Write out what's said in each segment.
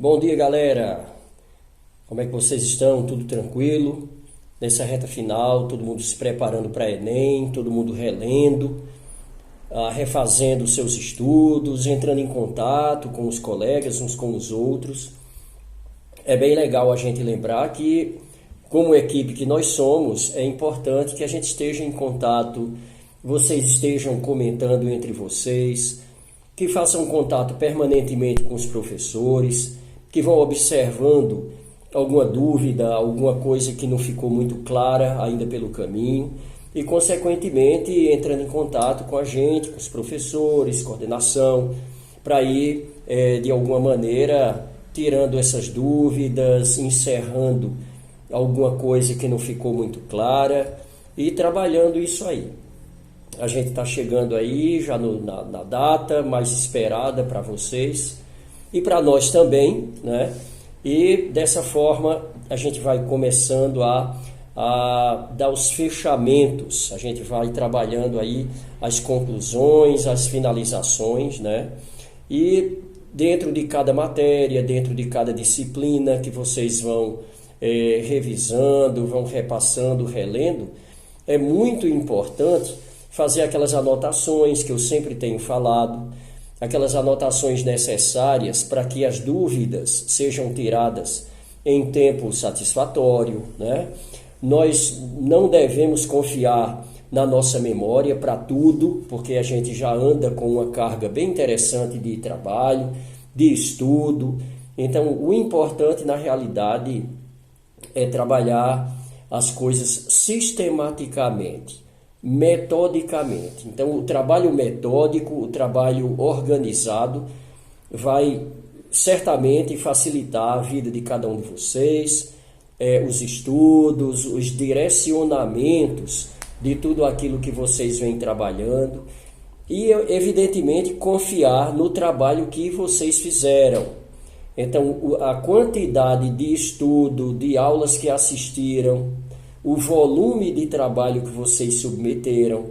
Bom dia, galera. Como é que vocês estão? Tudo tranquilo? Nessa reta final, todo mundo se preparando para Enem, todo mundo relendo, refazendo seus estudos, entrando em contato com os colegas, uns com os outros. É bem legal a gente lembrar que, como equipe que nós somos, é importante que a gente esteja em contato, vocês estejam comentando entre vocês, que façam contato permanentemente com os professores, que vão observando alguma dúvida, alguma coisa que não ficou muito clara ainda pelo caminho e, consequentemente, entrando em contato com a gente, com os professores, coordenação, para ir, de alguma maneira, tirando essas dúvidas, encerrando alguma coisa que não ficou muito clara e trabalhando isso aí. A gente está chegando aí já na data mais esperada para vocês e para nós também, né? E dessa forma a gente vai começando a dar os fechamentos, a gente vai trabalhando aí as conclusões, as finalizações, né? E dentro de cada matéria, dentro de cada disciplina que vocês vão revisando, vão repassando, relendo, é muito importante fazer aquelas anotações que eu sempre tenho falado, aquelas anotações necessárias para que as dúvidas sejam tiradas em tempo satisfatório, né? Nós não devemos confiar na nossa memória para tudo, porque a gente já anda com uma carga bem interessante de trabalho, de estudo. Então, o importante na realidade é trabalhar as coisas sistematicamente, metodicamente. Então, o trabalho metódico, o trabalho organizado vai certamente facilitar a vida de cada um de vocês, os estudos, os direcionamentos de tudo aquilo que vocês vêm trabalhando e, evidentemente, confiar no trabalho que vocês fizeram. Então, a quantidade de estudo, de aulas que assistiram, o volume de trabalho que vocês submeteram,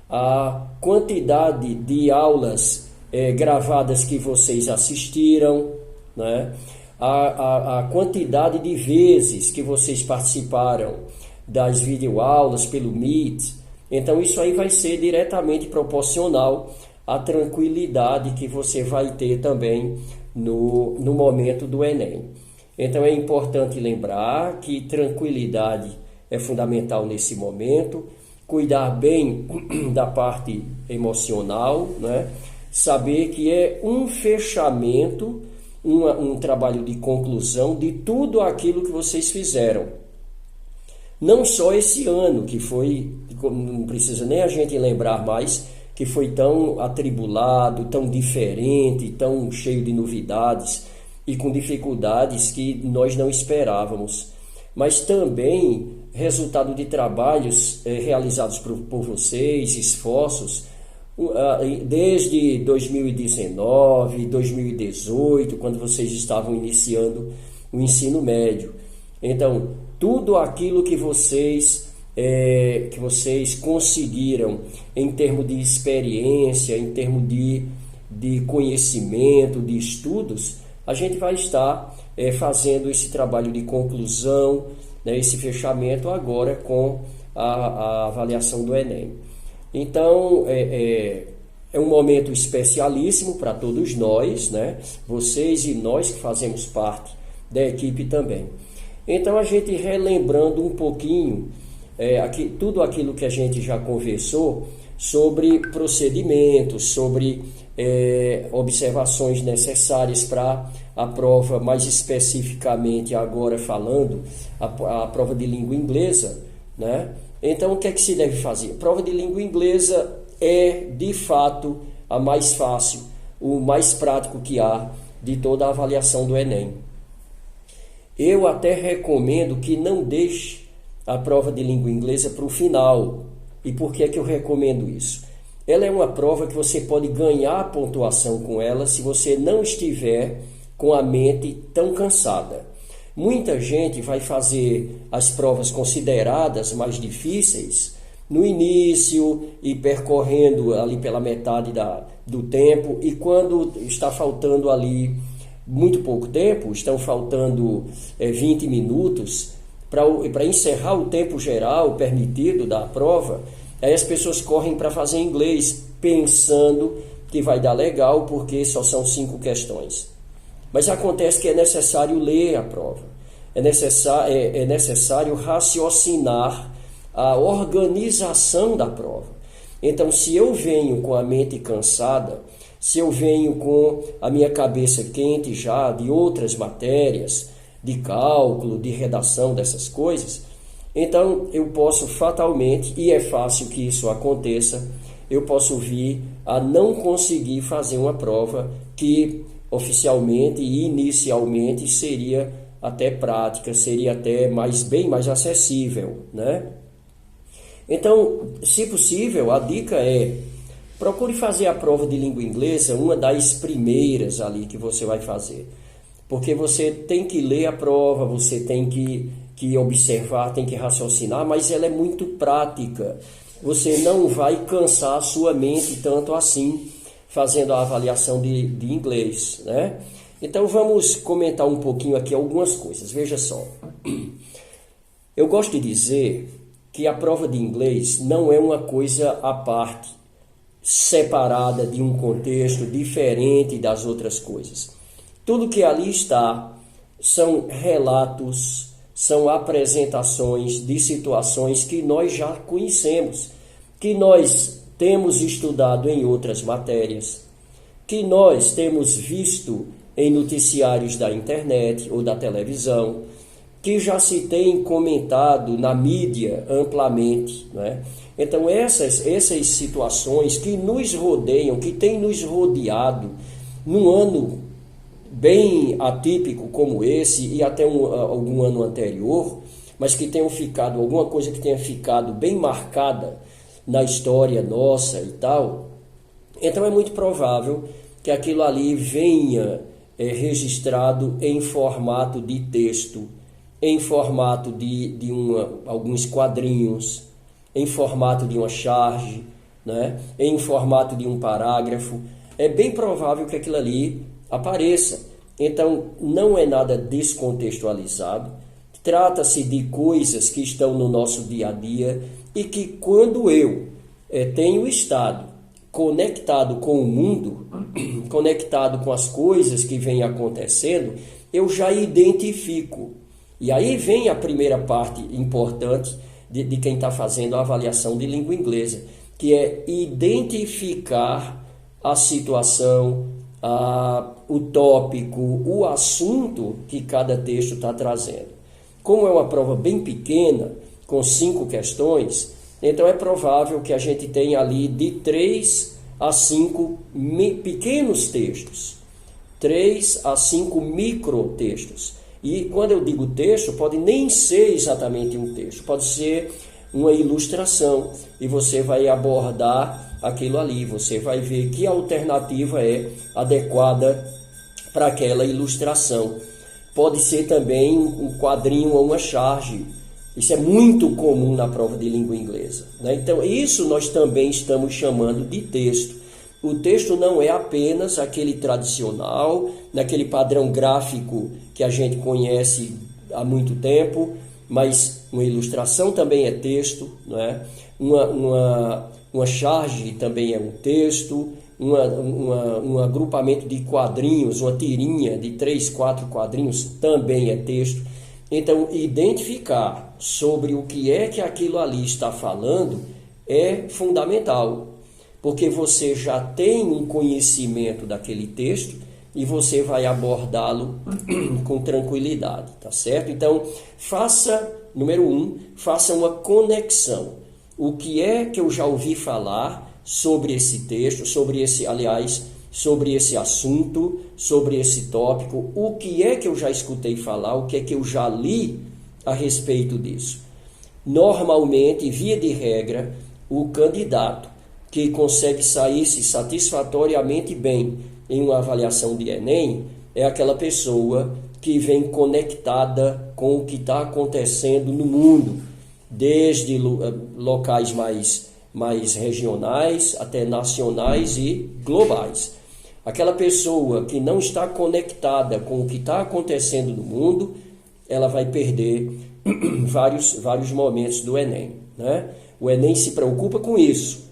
a quantidade de aulas gravadas que vocês assistiram, né? A quantidade de vezes que vocês participaram das videoaulas pelo Meet. Então, isso aí vai ser diretamente proporcional à tranquilidade que você vai ter também no momento do Enem. Então, é importante lembrar que tranquilidade é fundamental nesse momento, cuidar bem da parte emocional, né? Saber que é um fechamento, um trabalho de conclusão de tudo aquilo que vocês fizeram. Não só esse ano, que foi, não precisa nem a gente lembrar mais, que foi tão atribulado, tão diferente, tão cheio de novidades e com dificuldades que nós não esperávamos, mas também resultado de trabalhos realizados por vocês, esforços, desde 2019, 2018, quando vocês estavam iniciando o ensino médio. Então, tudo aquilo que vocês conseguiram em termos de experiência, em termos de conhecimento, de estudos, a gente vai estar fazendo esse trabalho de conclusão, né, esse fechamento agora com a avaliação do Enem. Então, é um momento especialíssimo para todos nós, né? Vocês e nós que fazemos parte da equipe também. Então, a gente relembrando um pouquinho tudo aquilo que a gente já conversou sobre procedimentos, sobre observações necessárias para a prova, mais especificamente agora falando, a prova de língua inglesa, né? Então, o que é que se deve fazer? A prova de língua inglesa é, de fato, a mais fácil, o mais prático que há de toda a avaliação do Enem. Eu até recomendo que não deixe a prova de língua inglesa para o final. E por que é que eu recomendo isso? Ela é uma prova que você pode ganhar pontuação com ela se você não estiver com a mente tão cansada. Muita gente vai fazer as provas consideradas mais difíceis no início e percorrendo ali pela metade do tempo, e quando está faltando ali muito pouco tempo, estão faltando 20 minutos para encerrar o tempo geral permitido da prova, aí as pessoas correm para fazer inglês, pensando que vai dar legal, porque só são 5 questões. Mas acontece que é necessário ler a prova, é necessário raciocinar a organização da prova. Então, se eu venho com a mente cansada, se eu venho com a minha cabeça quente já de outras matérias, de cálculo, de redação, dessas coisas, então eu posso fatalmente, e é fácil que isso aconteça, eu posso vir a não conseguir fazer uma prova que oficialmente e inicialmente seria até prática, seria até bem mais acessível, né? Então, se possível, a dica é: procure fazer a prova de língua inglesa uma das primeiras ali que você vai fazer. Porque você tem que ler a prova, você tem que observar, tem que raciocinar, mas ela é muito prática. Você não vai cansar a sua mente tanto assim fazendo a avaliação de inglês, né? Então vamos comentar um pouquinho aqui algumas coisas. Veja só. Eu gosto de dizer que a prova de inglês não é uma coisa à parte, separada de um contexto diferente das outras coisas. Tudo que ali está são relatos, são apresentações de situações que nós já conhecemos, que nós temos estudado em outras matérias, que nós temos visto em noticiários da internet ou da televisão, que já se tem comentado na mídia amplamente, né? Então essas situações que nos rodeiam, que têm nos rodeado num ano bem atípico como esse e até algum ano anterior, mas que tenham ficado, alguma coisa que tenha ficado bem marcada na história nossa e tal, então é muito provável que aquilo ali venha registrado em formato de texto, em formato de alguns quadrinhos, em formato de uma charge, né? Em formato de um parágrafo. É bem provável que aquilo ali apareça. Então, não é nada descontextualizado. Trata-se de coisas que estão no nosso dia a dia e que quando eu tenho estado conectado com o mundo, conectado com as coisas que vêm acontecendo, eu já identifico. E aí vem a primeira parte importante de quem está fazendo a avaliação de língua inglesa, que é identificar a situação, o tópico, o assunto que cada texto está trazendo. Como é uma prova bem pequena, com 5 questões, então é provável que a gente tenha ali de 3 a 5 pequenos textos, 3 a 5 microtextos. E quando eu digo texto, pode nem ser exatamente um texto, pode ser uma ilustração, e você vai abordar aquilo ali, você vai ver que alternativa é adequada para aquela ilustração. Pode ser também um quadrinho ou uma charge. Isso é muito comum na prova de língua inglesa, né? Então, isso nós também estamos chamando de texto. O texto não é apenas aquele tradicional, naquele padrão gráfico que a gente conhece há muito tempo, mas uma ilustração também é texto, né? Uma charge também é um texto, um agrupamento de quadrinhos, uma tirinha de 3, 4 quadrinhos também é texto. Então, identificar sobre o que é que aquilo ali está falando é fundamental, porque você já tem um conhecimento daquele texto e você vai abordá-lo com tranquilidade, tá certo? Então, número 1, faça uma conexão. O que é que eu já ouvi falar sobre esse texto, sobre esse assunto, sobre esse tópico, o que é que eu já escutei falar, o que é que eu já li a respeito disso. Normalmente, via de regra, o candidato que consegue sair-se satisfatoriamente bem em uma avaliação de Enem é aquela pessoa que vem conectada com o que está acontecendo no mundo, desde locais mais regionais até nacionais e globais. Aquela pessoa que não está conectada com o que está acontecendo no mundo, ela vai perder vários momentos do Enem, né? O Enem se preocupa com isso.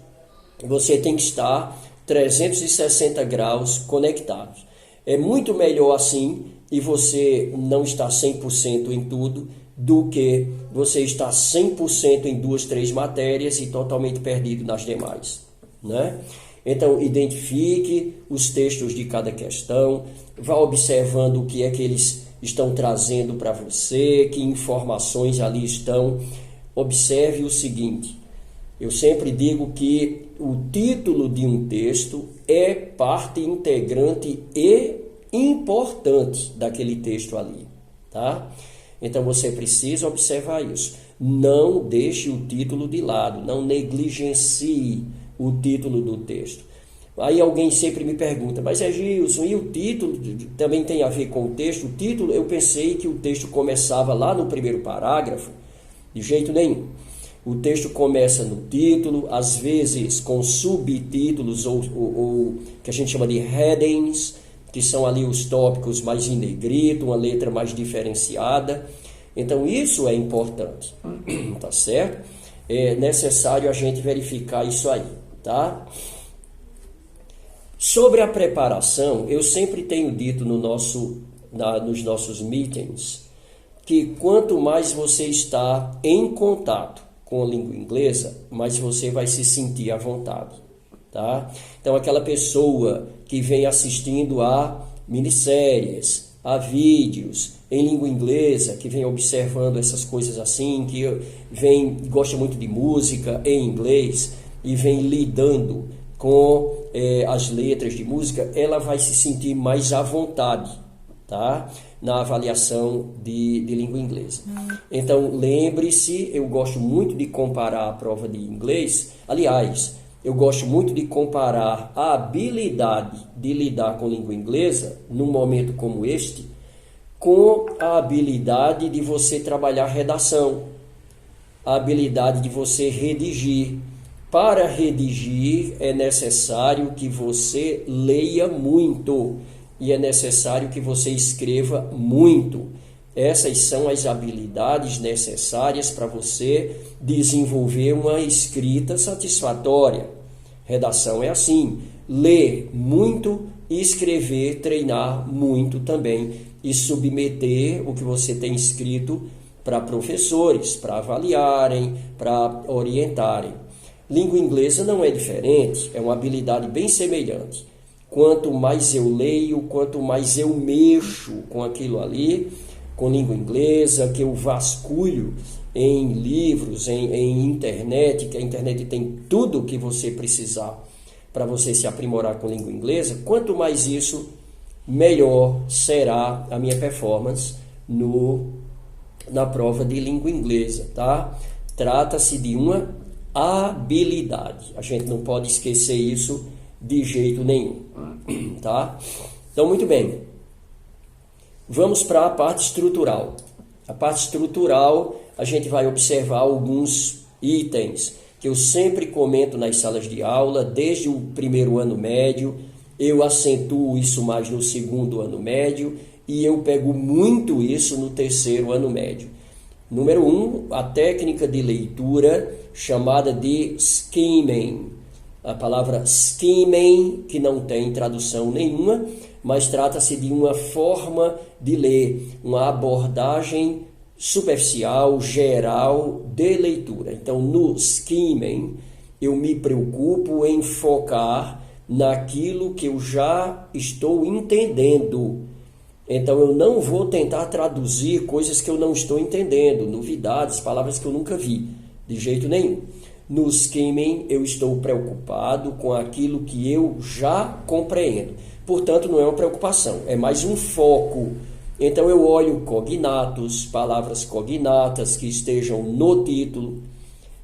Você tem que estar 360 graus conectados. É muito melhor assim e você não estar 100% em tudo do que você estar 100% em 2, 3 matérias e totalmente perdido nas demais, né? Então, identifique os textos de cada questão, vá observando o que é que eles estão trazendo para você, que informações ali estão. Observe o seguinte, eu sempre digo que o título de um texto é parte integrante e importante daquele texto ali, tá? Então você precisa observar isso. Não deixe o título de lado, não negligencie o título do texto. Aí alguém sempre me pergunta, mas Gilson, e o título também tem a ver com o texto? O título, eu pensei que o texto começava lá no primeiro parágrafo. De jeito nenhum. O texto começa no título, às vezes com subtítulos ou que a gente chama de headings, que são ali os tópicos mais em negrito, uma letra mais diferenciada. Então isso é importante, tá certo? É necessário a gente verificar isso aí, tá? Sobre a preparação, eu sempre tenho dito nos nossos meetings que quanto mais você está em contato com a língua inglesa, mais você vai se sentir à vontade, tá? Então, aquela pessoa que vem assistindo a minisséries, a vídeos em língua inglesa, que vem observando essas coisas assim, que gosta muito de música em inglês e vem lidando com as letras de música, ela vai se sentir mais à vontade, tá? Na avaliação de língua inglesa. Então, lembre-se, eu gosto muito de comparar a prova de inglês. Aliás, eu gosto muito de comparar a habilidade de lidar com língua inglesa, num momento como este, com a habilidade de você trabalhar redação, a habilidade de você redigir. Para redigir é necessário que você leia muito e é necessário que você escreva muito. Essas são as habilidades necessárias para você desenvolver uma escrita satisfatória. Redação é assim, ler muito e escrever, treinar muito também e submeter o que você tem escrito para professores, para avaliarem, para orientarem. Língua inglesa não é diferente, é uma habilidade bem semelhante. Quanto mais eu leio, quanto mais eu mexo com aquilo ali, com língua inglesa, que eu vasculho em livros, em internet, que a internet tem tudo o que você precisar para você se aprimorar com língua inglesa, quanto mais isso, melhor será a minha performance na prova de língua inglesa, tá? Trata-se de uma habilidade. A gente não pode esquecer isso de jeito nenhum, tá? Então, muito bem. Vamos para a parte estrutural. A parte estrutural, a gente vai observar alguns itens que eu sempre comento nas salas de aula, desde o primeiro ano médio, eu acentuo isso mais no segundo ano médio e eu pego muito isso no terceiro ano médio. Número 1, a técnica de leitura chamada de skimming. A palavra skimming, que não tem tradução nenhuma, mas trata-se de uma forma de ler, uma abordagem superficial, geral de leitura. Então, no skimming, eu me preocupo em focar naquilo que eu já estou entendendo. Então, eu não vou tentar traduzir coisas que eu não estou entendendo, novidades, palavras que eu nunca vi, de jeito nenhum. No skimming, eu estou preocupado com aquilo que eu já compreendo. Portanto, não é uma preocupação, é mais um foco. Então, eu olho cognatos, palavras cognatas que estejam no título.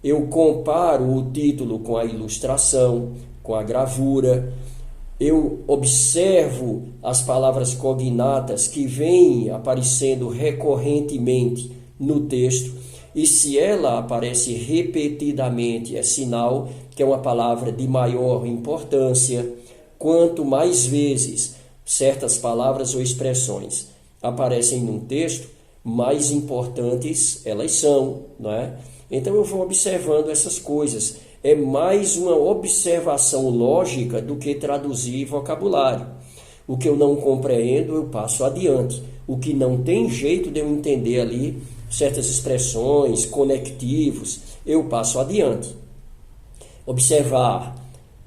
Eu comparo o título com a ilustração, com a gravura. Eu observo as palavras cognatas que vêm aparecendo recorrentemente no texto. E se ela aparece repetidamente, é sinal que é uma palavra de maior importância. quanto mais vezes certas palavras ou expressões aparecem num texto, mais importantes elas são, não é? Então eu vou observando essas coisas. É mais uma observação lógica do que traduzir vocabulário. O que eu não compreendo, eu passo adiante. O que não tem jeito de eu entender ali, certas expressões, conectivos, eu passo adiante. Observar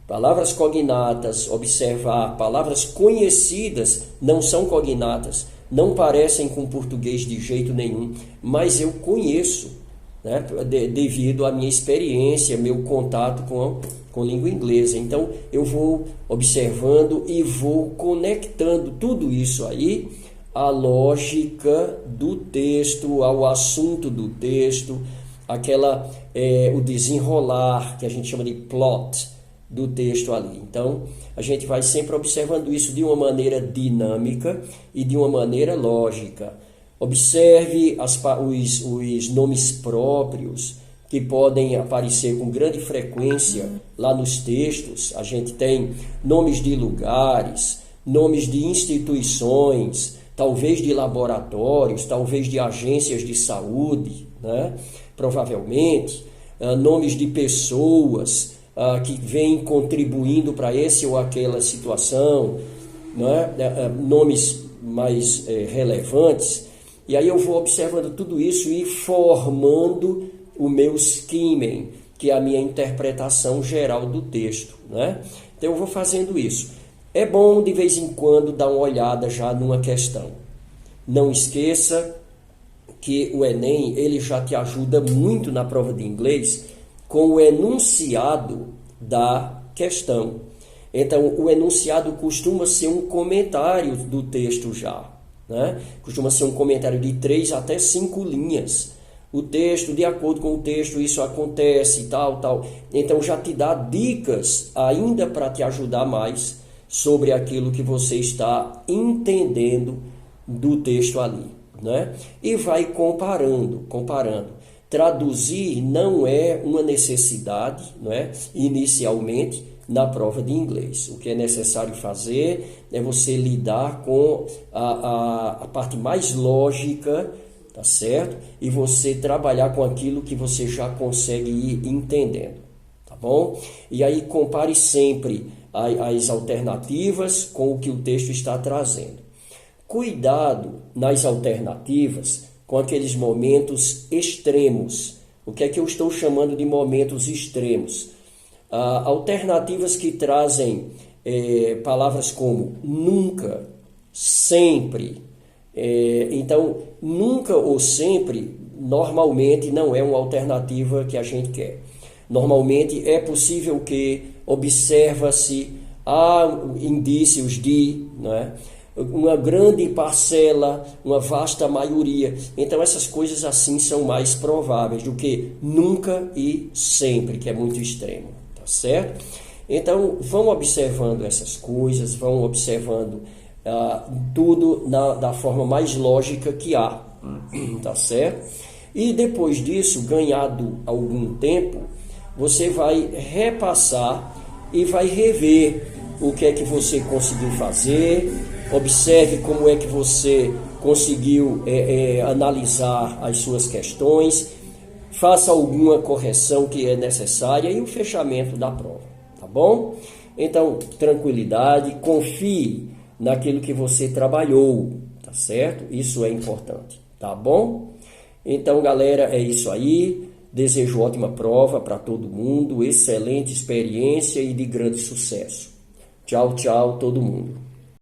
palavras cognatas, observar palavras conhecidas, não são cognatas, não parecem com português de jeito nenhum, mas eu conheço, né, devido à minha experiência, meu contato com língua inglesa. Então, eu vou observando e vou conectando tudo isso aí à lógica do texto, ao assunto do texto, o desenrolar, que a gente chama de plot do texto ali. Então, a gente vai sempre observando isso de uma maneira dinâmica e de uma maneira lógica. Observe os nomes próprios que podem aparecer com grande frequência lá nos textos. A gente tem nomes de lugares, nomes de instituições, talvez de laboratórios, talvez de agências de saúde, né? Provavelmente, nomes de pessoas que vêm contribuindo para essa ou aquela situação, né? Nomes mais relevantes. E aí eu vou observando tudo isso e formando o meu skimming, que é a minha interpretação geral do texto, né? Então eu vou fazendo isso. É bom de vez em quando dar uma olhada já numa questão. Não esqueça que o Enem ele já te ajuda muito na prova de inglês com o enunciado da questão. Então o enunciado costuma ser um comentário do texto já, né? Costuma ser um comentário de 3 até 5 linhas. O texto, de acordo com o texto, isso acontece, tal. Então já te dá dicas ainda para te ajudar mais sobre aquilo que você está entendendo do texto ali, né? E vai comparando. Traduzir não é uma necessidade, não é? Inicialmente, na prova de inglês. O que é necessário fazer é você lidar com a parte mais lógica, tá certo? E você trabalhar com aquilo que você já consegue ir entendendo, tá bom? E aí compare sempre as alternativas com o que o texto está trazendo. Cuidado nas alternativas com aqueles momentos extremos. O que é que eu estou chamando de momentos extremos? Alternativas que trazem palavras como nunca, sempre. Então, nunca ou sempre, normalmente não é uma alternativa que a gente quer. Normalmente é possível que observa-se, há indícios de, né, uma grande parcela, uma vasta maioria. Então essas coisas assim são mais prováveis do que nunca e sempre, que é muito extremo, tá certo? Então vão observando essas coisas, vão observando tudo da forma mais lógica que há, tá certo? E depois disso, ganhado algum tempo, você vai repassar e vai rever o que é que você conseguiu fazer. Observe como é que você conseguiu analisar as suas questões, faça alguma correção que é necessária e o fechamento da prova, tá bom? Então, tranquilidade, confie naquilo que você trabalhou, tá certo? Isso é importante, tá bom? Então, galera, é isso aí. Desejo ótima prova para todo mundo, excelente experiência e de grande sucesso. Tchau, tchau, todo mundo.